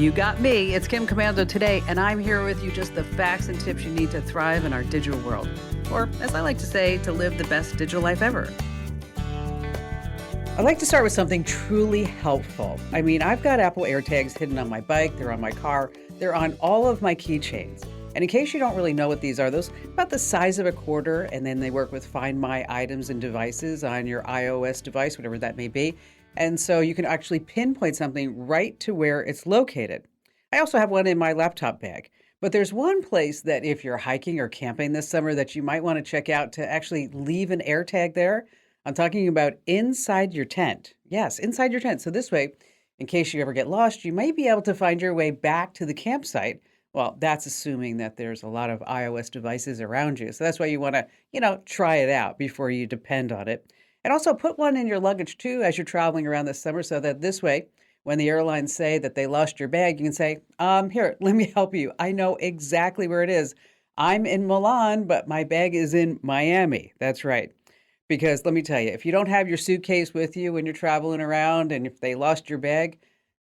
You got me. It's Kim Commando today, and I'm here with you just the facts and tips you need to thrive in our digital world. Or, as I like to say, to live the best digital life ever. I'd like to start with something truly helpful. I mean, I've got Apple AirTags hidden on my bike, they're on my car, they're on all of my keychains. And in case you don't really know what these are, those about the size of a quarter, and then they work with Find My items and devices on your iOS device, whatever that may be. And so you can actually pinpoint something right to where it's located. I also have one in my laptop bag. But there's one place that if you're hiking or camping this summer that you might want to check out to actually leave an AirTag there. I'm talking about inside your tent. Yes, inside your tent. So this way, in case you ever get lost, you might be able to find your way back to the campsite. Well, that's assuming that there's a lot of iOS devices around you. So that's why you want to, try it out before you depend on it. And also put one in your luggage too as you're traveling around this summer so that this way, when the airlines say that they lost your bag, you can say, here, let me help you. I know exactly where it is. I'm in Milan, but my bag is in Miami. That's right. Because let me tell you, if you don't have your suitcase with you when you're traveling around and if they lost your bag,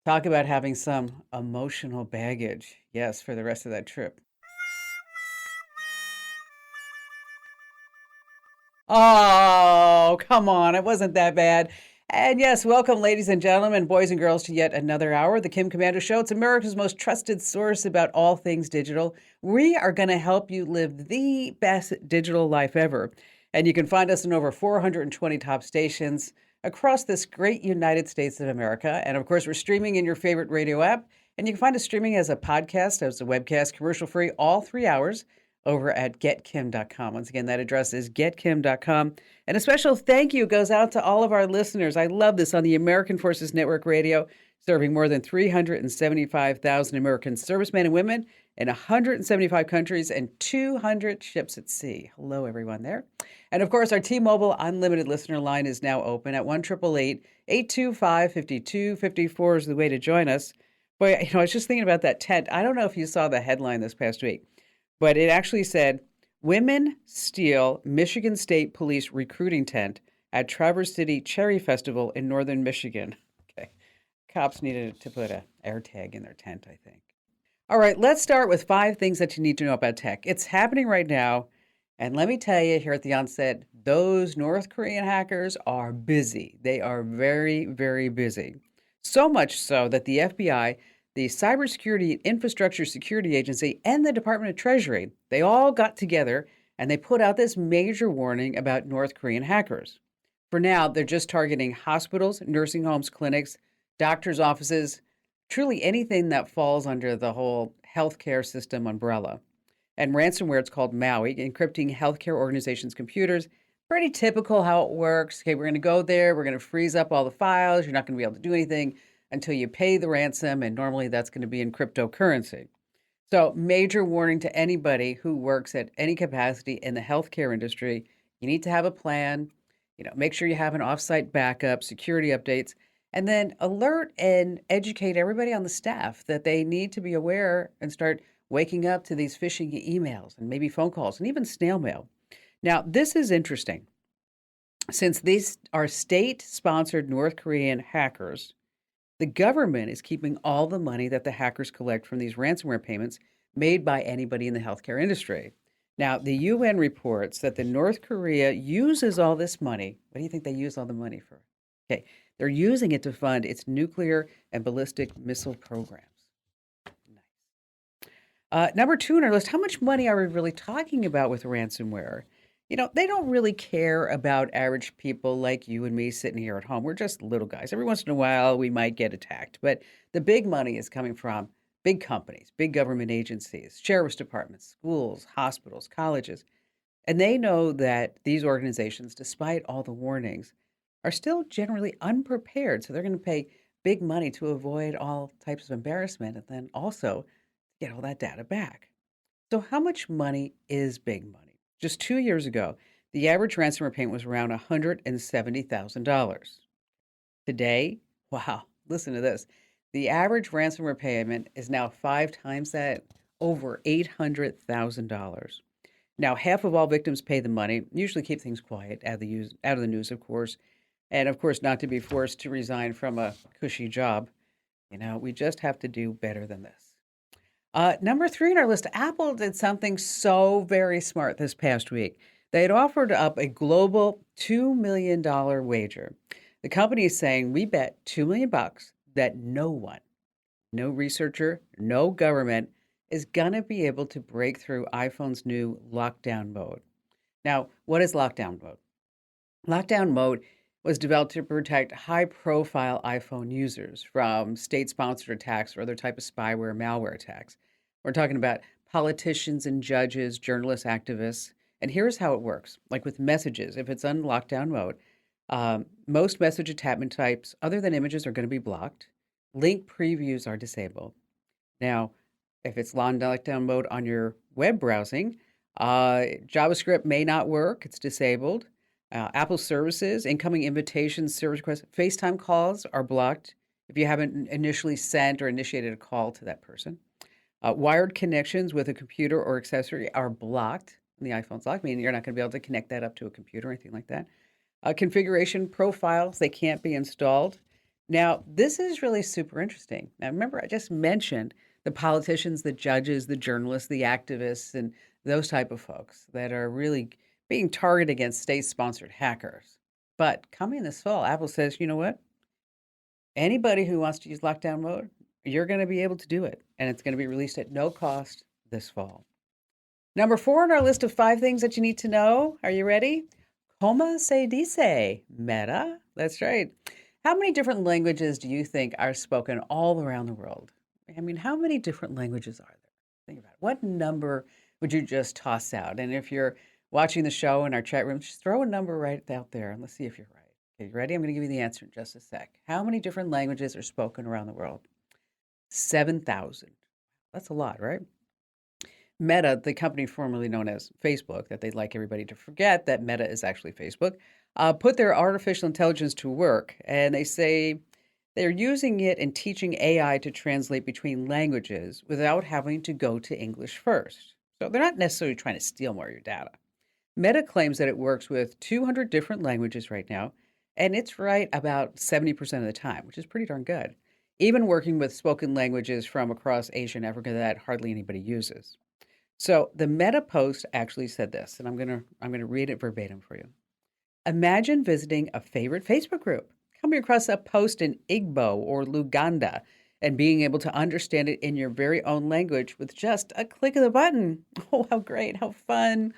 talk about having some emotional baggage. Yes, for the rest of that trip. Oh, come on. It wasn't that bad. And yes, welcome, ladies and gentlemen, boys and girls, to yet another hour of the Kim Commando Show. It's America's most trusted source about all things digital. We are going to help you live the best digital life ever. And you can find us in over 420 top stations across this great United States of America. And of course, we're streaming in your favorite radio app. And you can find us streaming as a podcast, as a webcast, commercial free, all 3 hours over at getkim.com. Once again, that address is getkim.com. And a special thank you goes out to all of our listeners. I love this on the American Forces Network Radio, serving more than 375,000 American servicemen and women in 175 countries and 200 ships at sea. Hello, everyone there. And of course, our T-Mobile Unlimited listener line is now open at 1-888-825-5254 is the way to join us. Boy, I was just thinking about that tent. I don't know if you saw the headline this past week, but it actually said, "Women steal Michigan State Police recruiting tent at Traverse City Cherry Festival in northern Michigan." Okay. Cops needed to put an air tag in their tent, I think. All right, let's start with 5 things that you need to know about tech. It's happening right now. And let me tell you here at the onset, those North Korean hackers are busy. They are very, very busy. So much so that the FBI, the Cybersecurity and Infrastructure Security Agency, and the Department of Treasury, they all got together and they put out this major warning about North Korean hackers. For now, they're just targeting hospitals, nursing homes, clinics, doctors' offices, truly anything that falls under the whole healthcare system umbrella. And ransomware, it's called Maui, encrypting healthcare organizations' computers. Pretty typical how it works. Okay, we're going to go there. We're going to freeze up all the files. You're not going to be able to do anything until you pay the ransom, and normally that's going to be in cryptocurrency. So major warning to anybody who works at any capacity in the healthcare industry. You need to have a plan. Make sure you have an offsite backup, security updates, and then alert and educate everybody on the staff that they need to be aware and start waking up to these phishing emails and maybe phone calls and even snail mail. Now, this is interesting. Since these are state-sponsored North Korean hackers, the government is keeping all the money that the hackers collect from these ransomware payments made by anybody in the healthcare industry. Now, the UN reports that the North Korea uses all this money. What do you think they use all the money for? Okay, they're using it to fund its nuclear and ballistic missile programs. Number 2 on our list, how much money are we really talking about with ransomware? They don't really care about average people like you and me sitting here at home. We're just little guys. Every once in a while, we might get attacked. But the big money is coming from big companies, big government agencies, sheriff's departments, schools, hospitals, colleges. And they know that these organizations, despite all the warnings, are still generally unprepared. So they're going to pay big money to avoid all types of embarrassment and then also get all that data back. So how much money is big money? Just 2 years ago, the average ransomware payment was around $170,000. Today, wow, listen to this. The average ransomware payment is now 5 times that, over $800,000. Now, half of all victims pay the money, usually keep things quiet, out of the news, of course, and of course, not to be forced to resign from a cushy job. We just have to do better than this. Number three on our list, Apple did something so very smart this past week. They had offered up a global $2 million wager. The company is saying we bet $2 million that no one, no researcher, no government is going to be able to break through iPhone's new lockdown mode. Now, what is lockdown mode? Lockdown mode was developed to protect high-profile iPhone users from state-sponsored attacks or other type of spyware, malware attacks. We're talking about politicians and judges, journalists, activists. And here's how it works. Like with messages, if it's on lockdown mode, most message attachment types, other than images, are going to be blocked. Link previews are disabled. Now, if it's lockdown mode on your web browsing, JavaScript may not work. It's disabled. Apple services, incoming invitations, service requests, FaceTime calls are blocked if you haven't initially sent or initiated a call to that person. Wired connections with a computer or accessory are blocked. The iPhone's locked, meaning you're not going to be able to connect that up to a computer or anything like that. Configuration profiles, they can't be installed. Now, this is really super interesting. Now, remember, I just mentioned the politicians, the judges, the journalists, the activists, and those type of folks that are really being targeted against state-sponsored hackers. But coming this fall, Apple says, you know what? Anybody who wants to use lockdown mode, you're going to be able to do it. And it's going to be released at no cost this fall. Number 4 on our list of 5 things that you need to know. Are you ready? Como se dice? Meta. That's right. How many different languages do you think are spoken all around the world? I mean, how many different languages are there? Think about it. What number would you just toss out? And if you're watching the show in our chat room, just throw a number right out there and let's see if you're right. Okay, you ready? I'm going to give you the answer in just a sec. How many different languages are spoken around the world? 7,000. That's a lot, right? Meta, the company formerly known as Facebook, that they'd like everybody to forget that Meta is actually Facebook, put their artificial intelligence to work. And they say they're using it and teaching AI to translate between languages without having to go to English first. So they're not necessarily trying to steal more of your data. Meta claims that it works with 200 different languages right now, and it's right about 70% of the time, which is pretty darn good. Even working with spoken languages from across Asia and Africa that hardly anybody uses. So the Meta post actually said this, and I'm gonna read it verbatim for you. Imagine visiting a favorite Facebook group, coming across a post in Igbo or Luganda, and being able to understand it in your very own language with just a click of the button. Oh, how great, how fun,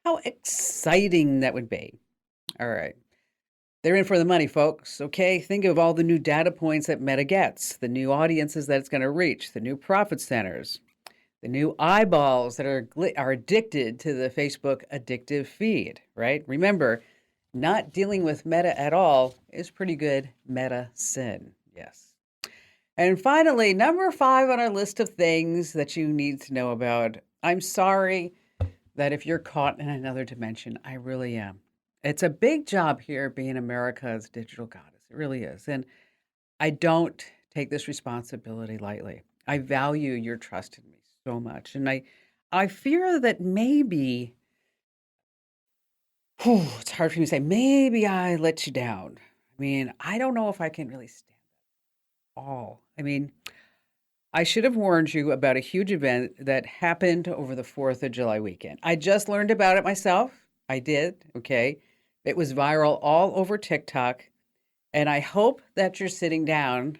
how exciting that would be. All right. They're in for the money, folks. Okay, think of all the new data points that Meta gets, the new audiences that it's going to reach, the new profit centers, the new eyeballs that are addicted to the Facebook addictive feed, right? Remember, not dealing with Meta at all is pretty good meta sin. Yes. And finally, number 5 on our list of things that you need to know about. I'm sorry that if you're caught in another dimension, I really am. It's a big job here being America's digital goddess. It really is. And I don't take this responsibility lightly. I value your trust in me so much. And I fear that maybe, it's hard for me to say, maybe I let you down. I mean, I don't know if I can really stand that at all. I mean, I should have warned you about a huge event that happened over the 4th of July weekend. I just learned about it myself. I did, okay? It was viral all over TikTok. And I hope that you're sitting down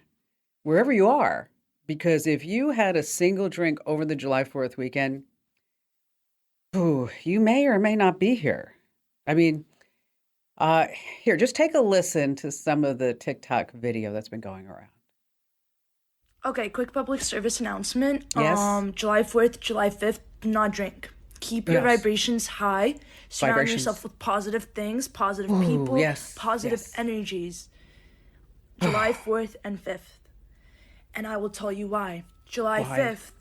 wherever you are, because if you had a single drink over the July 4th weekend, you may or may not be here. I mean, here, just take a listen to some of the TikTok video that's been going around. Okay, quick public service announcement. Yes. July 4th, July 5th, do not drink. Keep your Yes. vibrations high. Surround Vibrations. yourself with positive things, positive Ooh, people, yes, positive yes. energies. July 4th and 5th. And I will tell you why. July Why? 5th,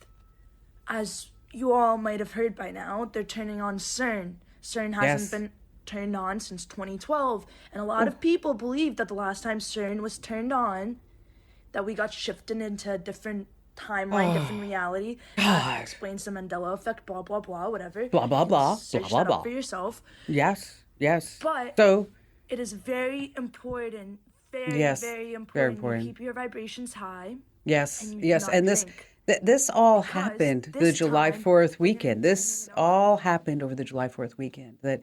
as you all might have heard by now, they're turning on CERN. CERN hasn't Yes. been turned on since 2012. And a lot of people believe that the last time CERN was turned on, that we got shifted into a different timeline, different reality. God. Explains the Mandela effect, blah, blah, blah, whatever. Blah, blah, You can blah, search blah, that blah, up for blah. yourself. Yes, yes. But So, it is very important, very, yes, very very important, you important. keep your vibrations high. Yes, and you yes. cannot And drink this all because happened the this July time 4th they're gonna weekend. be letting This you know. all happened over the July 4th weekend. That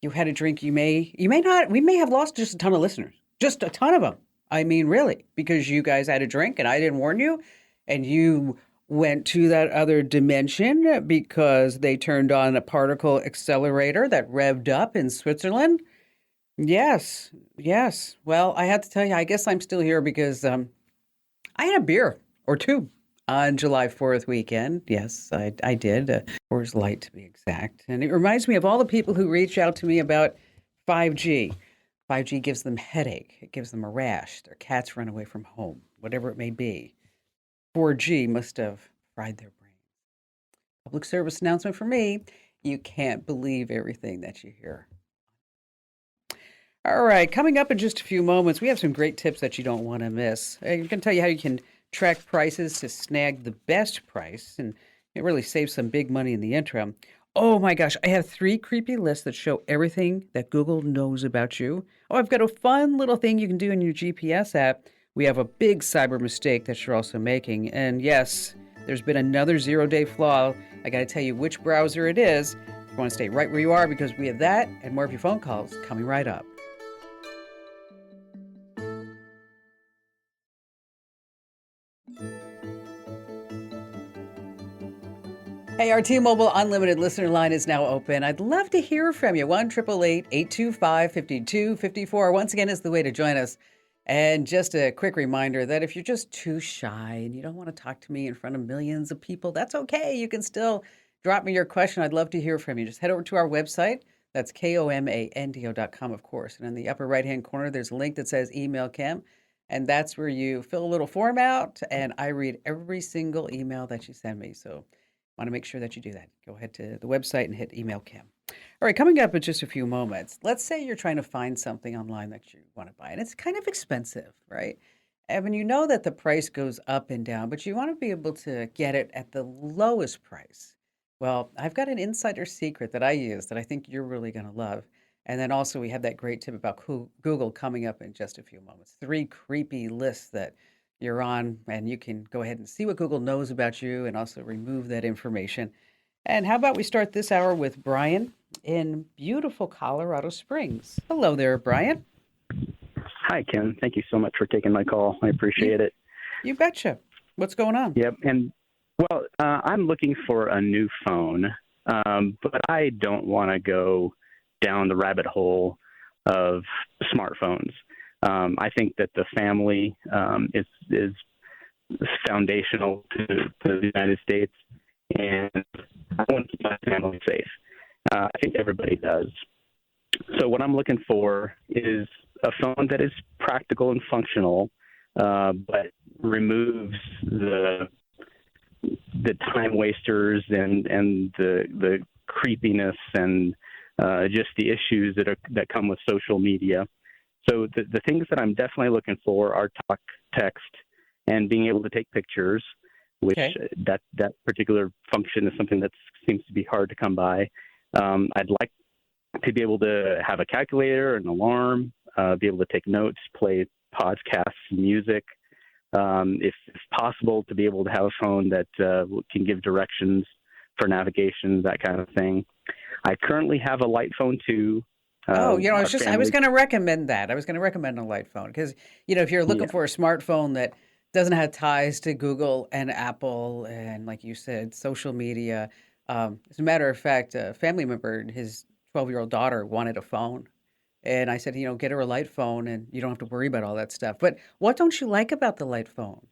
you had a drink, you may not, we may have lost just a ton of listeners, just a ton of them. I mean, really, because you guys had a drink and I didn't warn you, and you went to that other dimension because they turned on a particle accelerator that revved up in Switzerland. Yes, yes. Well, I have to tell you, I guess I'm still here because I had a beer or two on July 4th weekend. Yes, I did. Coors Light to be exact. And it reminds me of all the people who reach out to me about 5G. 5G gives them headache. It gives them a rash. Their cats run away from home, whatever it may be. 4G must have fried their brain. Public service announcement for me. You can't believe everything that you hear. All right, coming up in just a few moments, we have some great tips that you don't want to miss. I'm going to tell you how you can track prices to snag the best price, and it really saves some big money in the interim. Oh my gosh, I have 3 creepy lists that show everything that Google knows about you. Oh, I've got a fun little thing you can do in your GPS app. We have a big cyber mistake that you're also making. And yes, there's been another 0-day flaw. I got to tell you which browser it is. You want to stay right where you are because we have that and more of your phone calls coming right up. Hey, our T-Mobile Unlimited listener line is now open. I'd love to hear from you. 1-888-825-5254. Once again, is the way to join us. And just a quick reminder that if you're just too shy and you don't want to talk to me in front of millions of people, that's okay. You can still drop me your question. I'd love to hear from you. Just head over to our website. That's komando.com, of course. And in the upper right-hand corner, there's a link that says Email Kim. And that's where you fill a little form out, and I read every single email that you send me. So want to make sure that you do that. Go ahead to the website and hit email Kim. All right, coming up in just a few moments, let's say you're trying to find something online that you want to buy, and it's kind of expensive, right? And you know that the price goes up and down, but you want to be able to get it at the lowest price. Well, I've got an insider secret that I use that I think you're really going to love. And then also, we have that great tip about Google coming up in just a few moments. 3 creepy lists that you're on, and you can go ahead and see what Google knows about you and also remove that information. And how about we start this hour with Brian in beautiful Colorado Springs? Hello there, Brian. Hi, Ken. Thank you so much for taking my call. I You, appreciate it. you betcha. What's going on? Yep. And well, I'm looking for a new phone, but I don't want to go down the rabbit hole of smartphones. I think that the family is foundational to the United States, and I want to keep my family safe. I think everybody does. So what I'm looking for is a phone that is practical and functional, but removes the time wasters and the creepiness and just the issues that come with social media. So the things that I'm definitely looking for are talk, text, and being able to take pictures, which Okay. that particular function is something that seems to be hard to come by. I'd like to be able to have a calculator, an alarm, be able to take notes, play podcasts, music. If possible, to be able to have a phone that can give directions for navigation, that kind of thing. I currently have a light phone too. Oh, Our I was family, going to recommend that. I was going to recommend a light phone because, if you're looking yeah, for a smartphone that doesn't have ties to Google and Apple and, like you said, social media. As a matter of fact, a family member, his 12-year-old daughter wanted a phone. And I said, get her a light phone and you don't have to worry about all that stuff. But what don't you like about the light phone?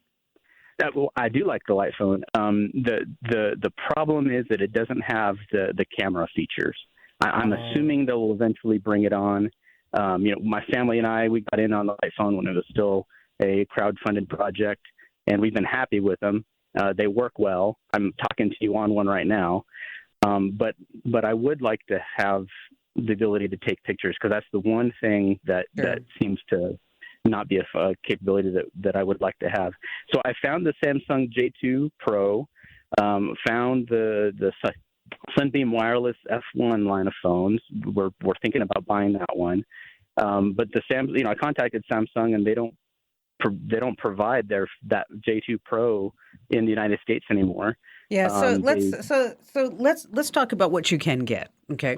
well, I do like the light phone. The problem is that it doesn't have the camera features. I'm Oh, assuming they'll eventually bring it on. My family and I, we got in on the light phone when it was still a crowd-funded project, and we've been happy with them. They work well. I'm talking to you on one right now, but I would like to have the ability to take pictures because that's the one thing that sure. seems to not be a capability that I would like to have. So I found the Samsung J2 Pro, found the Sunbeam Wireless F1 line of phones. We're thinking about buying that one. But I contacted Samsung and they don't they don't provide that J2 Pro in the United States anymore. Yeah, so They let's talk about what you can get, okay?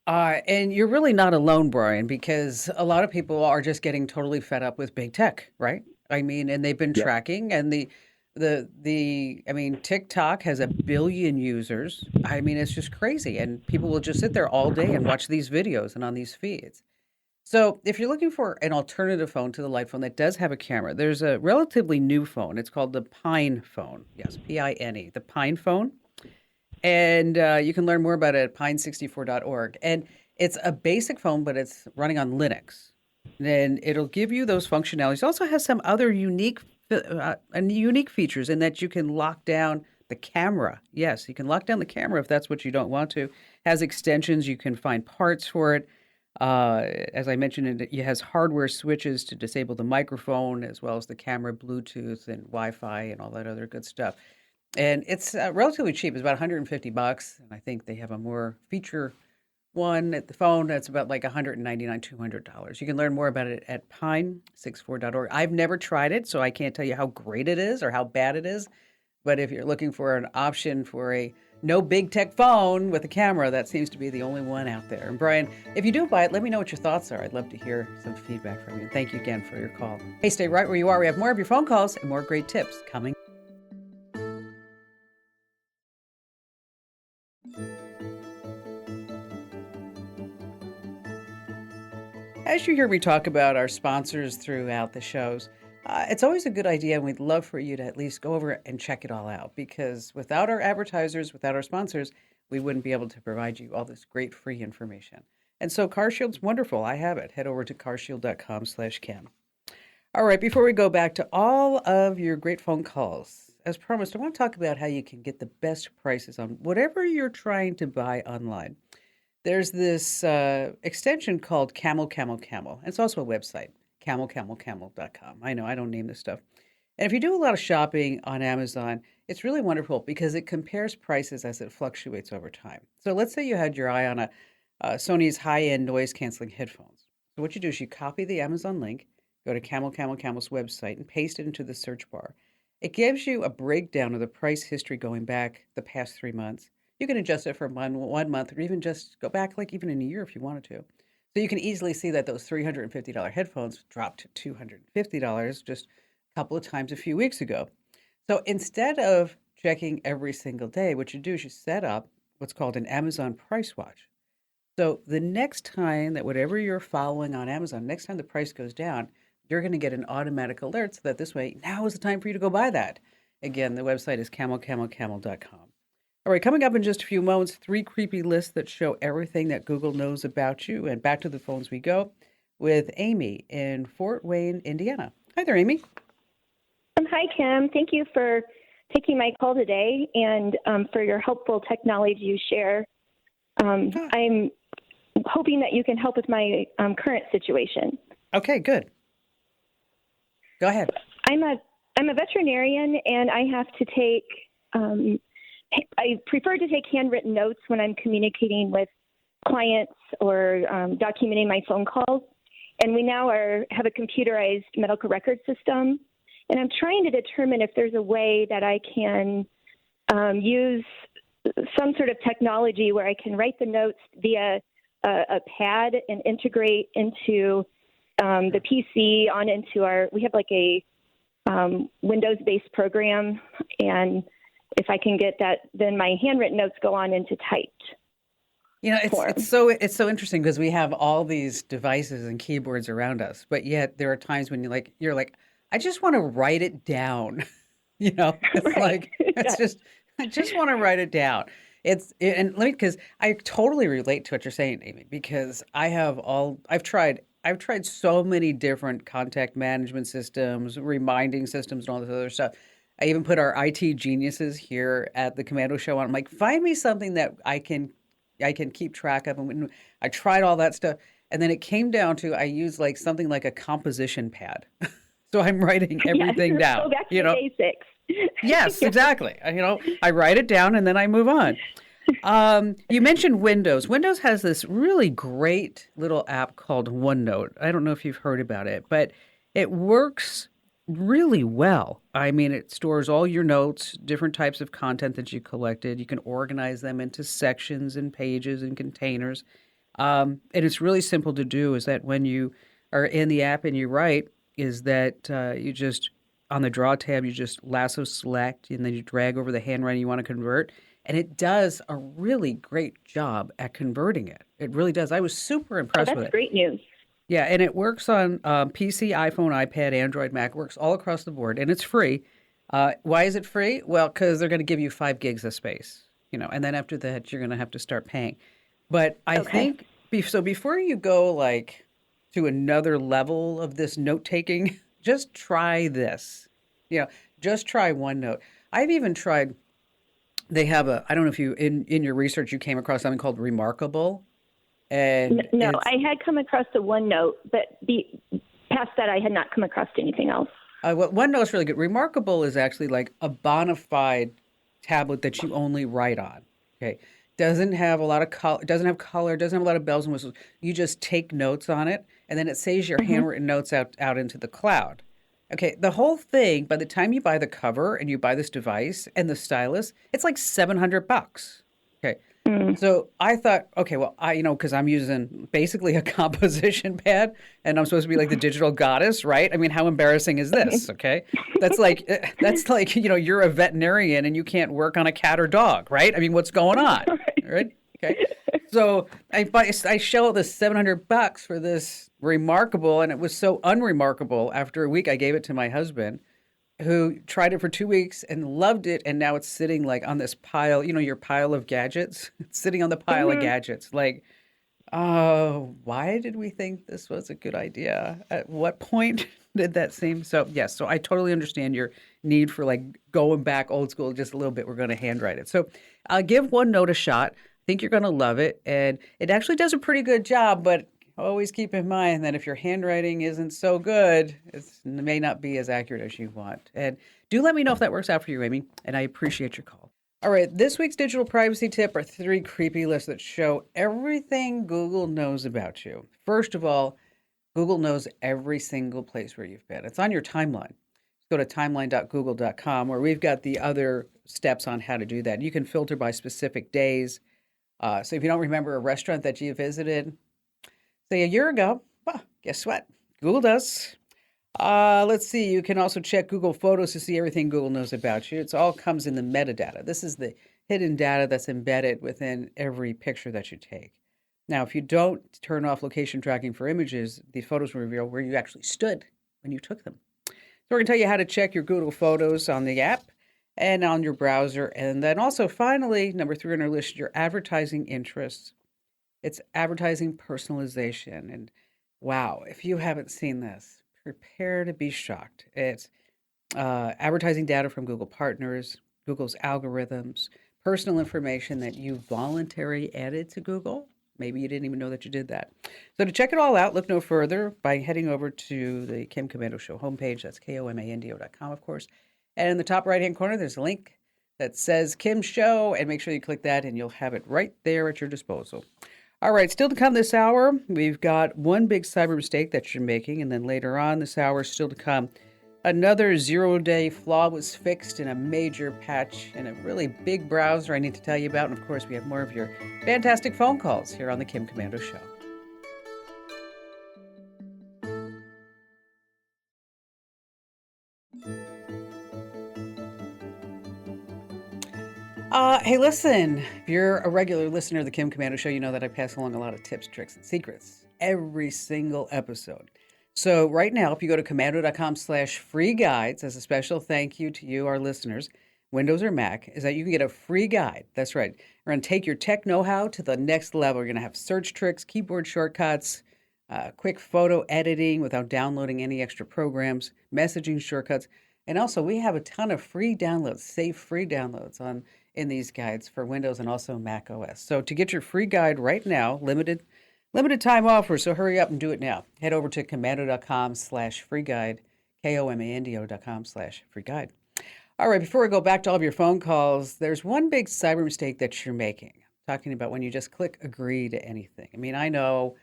And you're really not alone, Brian, because a lot of people are just getting totally fed up with big tech, right? I mean, and they've been Yep. tracking, and I mean, TikTok has 1 billion users. I mean, it's just crazy, and people will just sit there all day and watch these videos and on these feeds. So, if you're looking for an alternative phone to the light phone that does have a camera, there's a relatively new phone. It's called the Pine phone. Yes, Pine, the Pine phone. And you can learn more about it at pine64.org. And it's a basic phone, but it's running on Linux. And it'll give you those functionalities. It also has some other unique features in that you can lock down the camera. Yes, you can lock down the camera if that's what you don't want to. Has extensions. You can find parts for it. As I mentioned, it has hardware switches to disable the microphone, as well as the camera, Bluetooth, and Wi-Fi, and all that other good stuff. And it's relatively cheap. It's about 150 bucks, and I think they have a more feature one at the phone that's about like 199, $200. You can learn more about it at pine64.org. I've never tried it, so I can't tell you how great it is or how bad it is. But if you're looking for an option for a no big tech phone with a camera, that seems to be the only one out there. And Brian, if you do buy it, let me know what your thoughts are. I'd love to hear some feedback from you. And thank you again for your call. Hey, stay right where you are. We have more of your phone calls and more great tips coming. As you hear me talk about our sponsors throughout the shows, it's always a good idea, and we'd love for you to at least go over and check it all out, because without our advertisers, without our sponsors, we wouldn't be able to provide you all this great free information. And so CarShield's wonderful. I have it. Head over to carshield.com/Kim. All right, before we go back to all of your great phone calls, as promised, I want to talk about how you can get the best prices on whatever you're trying to buy online. There's this extension called Camel. It's also a website, camelcamelcamel.com. I know, I don't name this stuff. And if you do a lot of shopping on Amazon, it's really wonderful because it compares prices as it fluctuates over time. So let's say you had your eye on a Sony's high-end noise-canceling headphones. So what you do is you copy the Amazon link, go to Camel's website, and paste it into the search bar. It gives you a breakdown of the price history going back the past 3 months. You can adjust it for 1 month, or even just go back like even in a year if you wanted to. So you can easily see that those $350 headphones dropped to $250 just a couple of times a few weeks ago. So instead of checking every single day, what you do is you set up what's called an Amazon Price Watch. So the next time that whatever you're following on Amazon, next time the price goes down, you're going to get an automatic alert so that this way, now is the time for you to go buy that. Again, the website is camelcamelcamel.com. All right, coming up in just a few moments, 3 creepy lists that show everything that Google knows about you. And back to the phones we go with Amy in Fort Wayne, Indiana. Hi there, Amy. Hi, Kim. Thank you for taking my call today and for your helpful technology you share. I'm hoping that you can help with my current situation. Okay, good. Go ahead. I'm a veterinarian, and I have to take I prefer to take handwritten notes when I'm communicating with clients or documenting my phone calls. And we now have a computerized medical record system. And I'm trying to determine if there's a way that I can use some sort of technology where I can write the notes via a pad and integrate into the PC we have like a Windows-based program, and if I can get that, then my handwritten notes go on into typed. You know, it's so interesting because we have all these devices and keyboards around us, but yet there are times when you're like, I just want to write it down. You know, it's Right. like I just want to write it down. Because I totally relate to what you're saying, Amy, because I've tried so many different contact management systems, reminding systems, and all this other stuff. I even put our IT geniuses here at the Commando Show on. I'm like, find me something that I can keep track of. And when I tried all that stuff, and then it came down to I use like something like a composition pad. So I'm writing everything down. Go back to the basics. Yes, exactly. I write it down and then I move on. You mentioned Windows. Windows has this really great little app called OneNote. I don't know if you've heard about it, but it works really well. I mean, it stores all your notes, different types of content that you collected. You can organize them into sections and pages and containers. And it's really simple to do. Is that when you are in the app and you write, is that you just on the draw tab you just lasso select and then you drag over the handwriting you want to convert, and it does a really great job at converting it. It really does. I was super Oh, impressed that's with it. great news. Yeah, and it works on PC, iPhone, iPad, Android, Mac. It works all across the board, and it's free. Why is it free? Well, because they're going to give you 5 gigs of space, and then after that, you're going to have to start paying. But I Okay. think so. Before you go like to another level of this note taking, just try this. You know, just try OneNote. I've even tried. They have a. I don't know if you in your research you came across something called Remarkable, and No, it's I had come across the OneNote, but past that, I had not come across anything else. Well, OneNote's really good. Remarkable is actually like a bona fide tablet that you only write on. Okay, doesn't have a lot of color, doesn't have color, doesn't have a lot of bells and whistles. You just take notes on it, and then it saves your Hmm. handwritten notes out into the cloud. Okay, the whole thing. By the time you buy the cover and you buy this device and the stylus, it's like $700. Okay, Mm. so I thought, okay, well, because I'm using basically a composition pad and I'm supposed to be like the digital goddess, right? I mean, how embarrassing is this? Okay. That's like, you're a veterinarian and you can't work on a cat or dog, right? I mean, what's going on? Right? Okay. So I shell this $700 for this Remarkable, and it was so unremarkable. After a week, I gave it to my husband, who tried it for 2 weeks and loved it, and now it's sitting like on this pile, your pile of gadgets. It's sitting on the pile of Hmm. gadgets. Like, oh, why did we think this was a good idea? At what point did that seem so? Yes, so I totally understand your need for like going back old school just a little bit. We're going to handwrite it. So I'll give OneNote a shot. I think you're going to love it. And it actually does a pretty good job, but always keep in mind that if your handwriting isn't so good, it may not be as accurate as you want. And do let me know if that works out for you, Amy. And I appreciate your call. All right, this week's digital privacy tip are 3 creepy lists that show everything Google knows about you. First of all, Google knows every single place where you've been. It's on your timeline. Go to timeline.google.com, where we've got the other steps on how to do that. You can filter by specific days. So if you don't remember a restaurant that you visited, say a year ago, well, guess what? Google does. Let's see. You can also check Google Photos to see everything Google knows about you. It's all comes in the metadata. This is the hidden data that's embedded within every picture that you take. Now, if you don't turn off location tracking for images, the photos will reveal where you actually stood when you took them. So we're going to tell you how to check your Google Photos on the app and on your browser. And then also, finally, number 3 on our list, your advertising interests. It's advertising personalization. And wow, if you haven't seen this, prepare to be shocked. It's advertising data from Google partners, Google's algorithms, personal information that you voluntarily added to Google. Maybe you didn't even know that you did that. So to check it all out, look no further by heading over to the Kim Komando Show homepage. That's KOMANDO.com, of course. And in the top right-hand corner, there's a link that says Kim Show, and make sure you click that, and you'll have it right there at your disposal. All right, still to come this hour, we've got one big cyber mistake that you're making, and then later on this hour, still to come, another zero-day flaw was fixed in a major patch in a really big browser I need to tell you about. And of course, we have more of your fantastic phone calls here on the Kim Komando Show. Hey, listen, if you're a regular listener of the Kim Komando Show, you know that I pass along a lot of tips, tricks, and secrets every single episode. So right now, if you go to commando.com/free guides, as a special thank you to you, our listeners, Windows or Mac, is that you can get a free guide. That's right. We're going to take your tech know-how to the next level. You're going to have search tricks, keyboard shortcuts, quick photo editing without downloading any extra programs, messaging shortcuts. And also, we have a ton of free downloads, safe free downloads in these guides for Windows and also Mac OS. So to get your free guide right now, limited time offer, so hurry up and do it now. Head over to commando.com/free guide, komando.com/free guide. All right, before we go back to all of your phone calls, there's one big cyber mistake that you're making. Talking about when you just click agree to anything. I mean, I know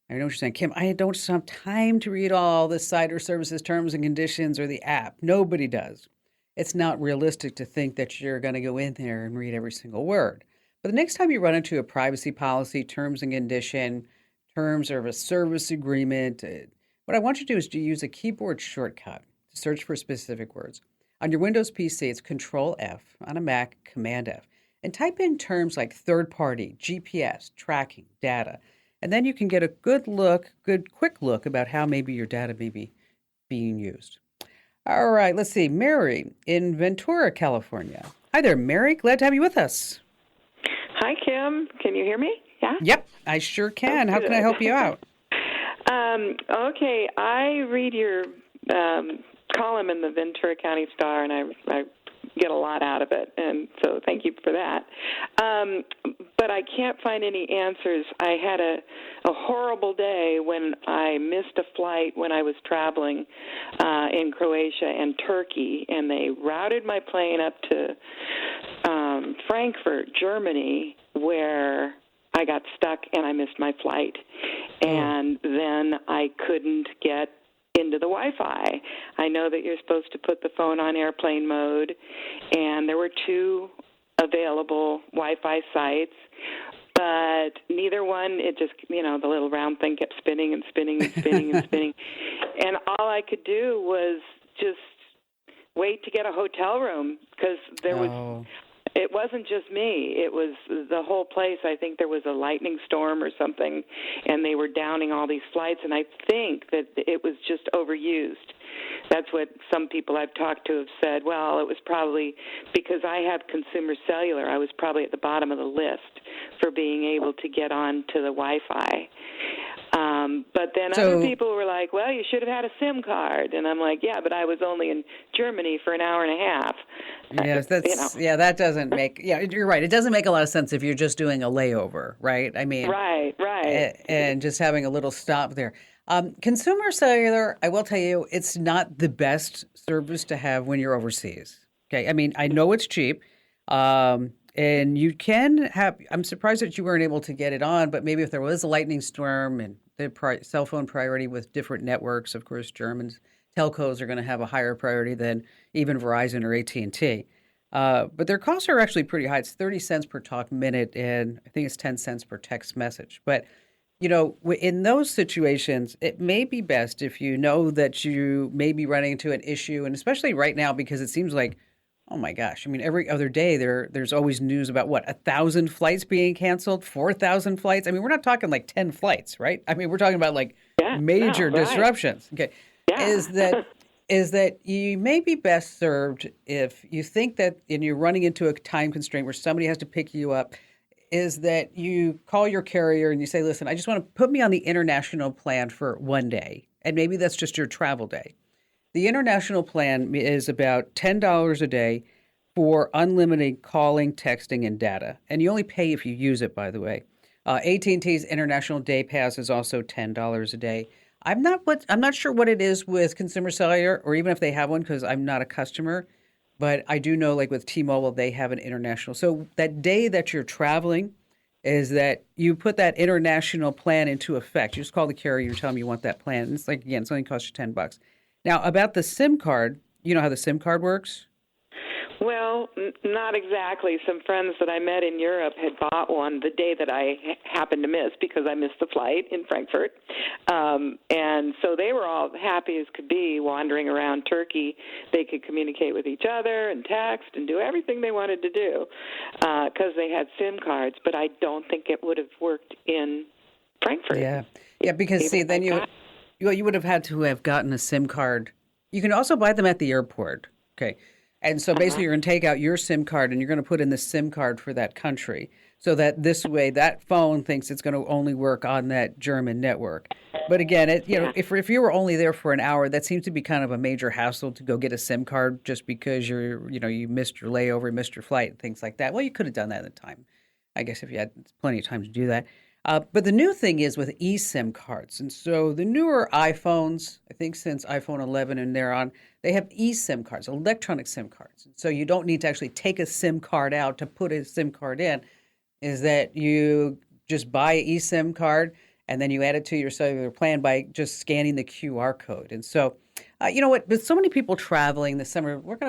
I know what you're saying, Kim. I don't have time to read all the site or services terms and conditions or the app. Nobody does. It's not realistic to think that you're going to go in there and read every single word. But the next time you run into a privacy policy, terms and condition, terms of a service agreement, what I want you to do is to use a keyboard shortcut to search for specific words. On your Windows PC, it's Control F. On a Mac, Command F. And type in terms like third party, GPS, tracking, data. And then you can get a quick look about how maybe your data may be being used. All right, let's see. Mary in Ventura, California. Hi there, Mary. Glad to have you with us. Hi, Kim. Can you hear me? Yeah? Yep, I sure can. Oh, How can I help you out? Okay, I read your column in the Ventura County Star, and I get a lot out of it, and so thank you for that. But I can't find any answers. I had a horrible day when I missed a flight when I was traveling in Croatia and Turkey, and they routed my plane up to Frankfurt, Germany, where I got stuck and I missed my flight. And then I couldn't get into the Wi-Fi. I know that you're supposed to put the phone on airplane mode, and there were 2 available Wi-Fi sites, but neither one, it just, the little round thing kept spinning and spinning and spinning and spinning. And all I could do was just wait to get a hotel room because it wasn't just me. It was the whole place. I think there was a lightning storm or something, and they were downing all these flights, and I think that it was just overused. That's what some people I've talked to have said. Well, it was probably because I have consumer cellular. I was probably at the bottom of the list for being able to get on to the Wi-Fi. But then other people were like, well, you should have had a SIM card. And I'm like, yeah, but I was only in Germany for an hour and a half. Yes, that doesn't make, you're right. It doesn't make a lot of sense if you're just doing a layover, right? I mean, right. And just having a little stop there. Consumer cellular, I will tell you, it's not the best service to have when you're overseas. Okay. I mean, I know it's cheap. And you can have, I'm surprised that you weren't able to get it on, but maybe if there was a lightning storm and the cell phone priority with different networks, of course, Germans, telcos are going to have a higher priority than even Verizon or AT&T. But their costs are actually pretty high. It's 30 cents per talk minute, and I think it's 10 cents per text message. But, in those situations, it may be best if you know that you may be running into an issue, and especially right now because it seems like, oh my gosh. I mean, every other day there's always news about 1,000 flights being canceled, 4,000 flights. I mean, we're not talking like 10 flights, right? I mean, we're talking about major disruptions. Okay. Yeah. Is that you may be best served if you think that and you're running into a time constraint where somebody has to pick you up, is that you call your carrier and you say, listen, I just want to put me on the international plan for one day. And maybe that's just your travel day. The international plan is about $10 a day for unlimited calling, texting, and data. And you only pay if you use it, by the way. AT&T's International Day Pass is also $10 a day. I'm not sure what it is with Consumer Cellular, or even if they have one, because I'm not a customer. But I do know, like with T-Mobile, they have an international. So that day that you're traveling is that you put that international plan into effect. You just call the carrier, you tell them you want that plan. And it's like, again, it's only cost you $10. Now, about the SIM card, you know how the SIM card works? Well, not exactly. Some friends that I met in Europe had bought one the day that I happened to miss because I missed the flight in Frankfurt. And so they were all happy as could be wandering around Turkey. They could communicate with each other and text and do everything they wanted to do because they had SIM cards. But I don't think it would have worked in Frankfurt. Yeah, because see, then you would have had to have gotten a SIM card. You can also buy them at the airport. Okay. And so basically you're going to take out your SIM card and you're going to put in the SIM card for that country so that this way that phone thinks it's going to only work on that German network. But again, if you were only there for an hour, that seems to be kind of a major hassle to go get a SIM card just because you missed your layover, missed your flight, things like that. Well, you could have done that at the time, I guess, if you had plenty of time to do that. But the new thing is with eSIM cards. And so the newer iPhones, I think since iPhone 11 and thereon, they have eSIM cards, electronic SIM cards. So you don't need to actually take a SIM card out to put a SIM card in, is that you just buy an eSIM card and then you add it to your cellular plan by just scanning the QR code. And so, you know what? With so many people traveling this summer, let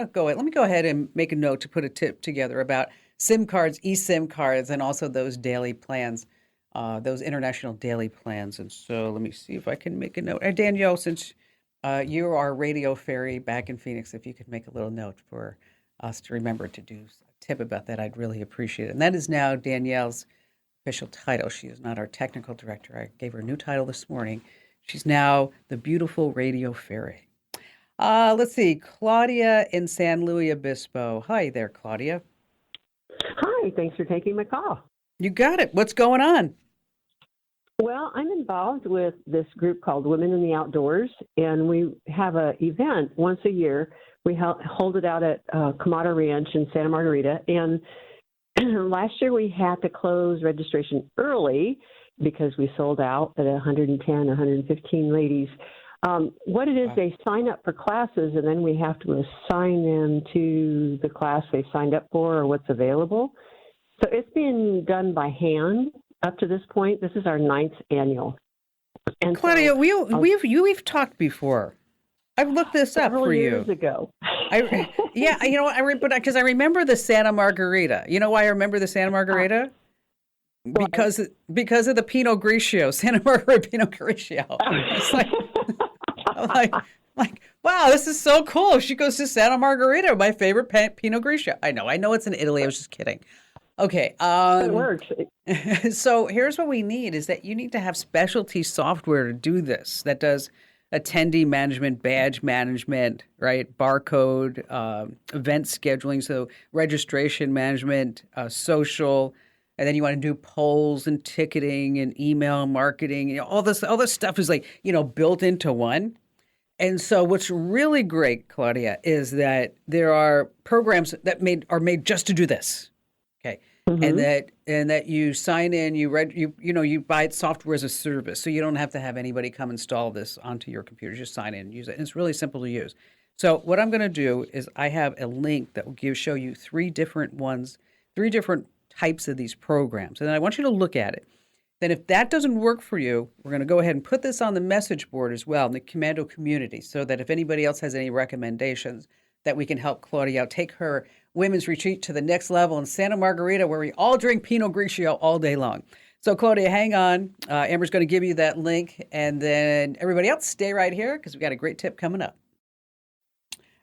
me go ahead and make a note to put a tip together about SIM cards, eSIM cards, and also those daily plans, those international daily plans. And so let me see if I can make a note. And Danielle, since you are Radio Fairy back in Phoenix, if you could make a little note for us to remember to do a tip about that, I'd really appreciate it. And that is now Danielle's official title. She is not our technical director. I gave her a new title this morning. She's now the beautiful Radio Fairy. Let's see, Claudia in San Luis Obispo. Hi there, Claudia. Hi, thanks for taking my call. You got it. What's going on? Well, I'm involved with this group called Women in the Outdoors, and we have an event once a year. We hold it out at Camada Ranch in Santa Margarita, and last year we had to close registration early because we sold out at 110, 115 ladies. What it is, they sign up for classes, and then we have to assign them to the class they signed up for or what's available. So it's been done by hand up to this point. This is our 9th annual. And Claudia, so, we've talked before. I've looked this up for you. Years ago. Yeah, you know what? Because I remember the Santa Margarita. You know why I remember the Santa Margarita? Because of the Pinot Grigio, Santa Margarita Pinot Grigio. It's like, wow, this is so cool. She goes to Santa Margarita, my favorite Pinot Grigio. I know it's in Italy. I was just kidding. Okay. It works. So here's what we need is that you need to have specialty software to do this that does attendee management, badge management, right? Barcode, event scheduling, so registration management, social, and then you want to do polls and ticketing and email marketing. You know, all this stuff is built into one. And so what's really great, Claudia, is that there are programs that are made just to do this. Okay. Mm-hmm. And that you sign in, you buy software as a service. So you don't have to have anybody come install this onto your computer. Just sign in and use it. And it's really simple to use. So what I'm going to do is I have a link that will show you three different types of these programs. And then I want you to look at it. Then if that doesn't work for you, we're going to go ahead and put this on the message board as well in the Commando community so that if anybody else has any recommendations that we can help Claudia out, take her women's retreat to the next level in Santa Margarita where we all drink Pinot Grigio all day long. So Claudia, hang on. Amber's going to give you that link. And then everybody else, stay right here because we've got a great tip coming up.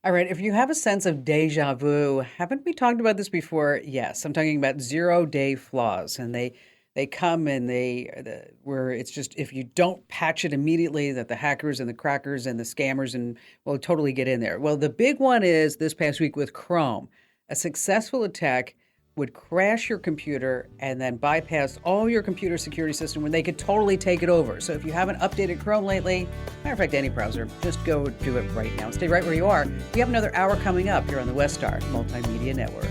All right, if you have a sense of deja vu, haven't we talked about this before? Yes, I'm talking about 0-day flaws. And they come and where it's just if you don't patch it immediately that the hackers and the crackers and the scammers will totally get in there. Well, the big one is this past week with Chrome. A successful attack would crash your computer and then bypass all your computer security system when they could totally take it over. So if you haven't updated Chrome lately, matter of fact, any browser, just go do it right now. Stay right where you are. We have another hour coming up here on the Westar Multimedia Network.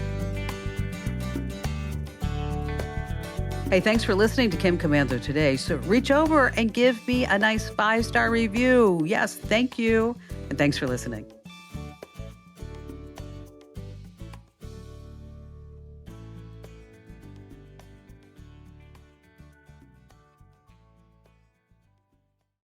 Hey, thanks for listening to Kim Commando today. So reach over and give me a nice 5-star review. Yes, thank you. And thanks for listening.